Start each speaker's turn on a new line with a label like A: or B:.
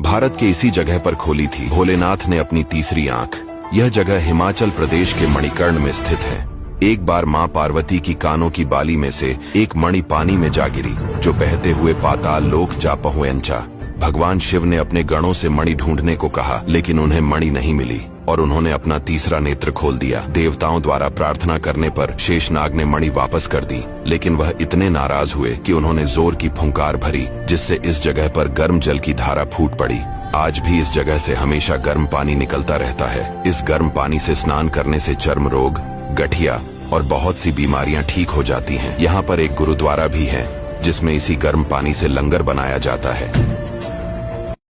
A: भारत के इसी जगह पर खोली थी भोलेनाथ ने अपनी तीसरी आंख। यह जगह हिमाचल प्रदेश के मणिकर्ण में स्थित है। एक बार मां पार्वती की कानों की बाली में से एक मणि पानी में जा गिरी, जो बहते हुए पाताल लोक जा पहुंचा। भगवान शिव ने अपने गणों से मणि ढूंढने को कहा, लेकिन उन्हें मणि नहीं मिली और उन्होंने अपना तीसरा नेत्र खोल दिया। देवताओं द्वारा प्रार्थना करने पर शेषनाग ने मणि वापस कर दी, लेकिन वह इतने नाराज हुए कि उन्होंने जोर की फुंकार भरी, जिससे इस जगह पर गर्म जल की धारा फूट पड़ी। आज भी इस जगह से हमेशा गर्म पानी निकलता रहता है। इस गर्म पानी से स्नान करने से चर्म रोग, गठिया और बहुत सी बीमारियां ठीक हो जाती हैं। यहाँ पर एक गुरुद्वारा भी है, जिसमें इसी गर्म पानी से लंगर बनाया जाता है।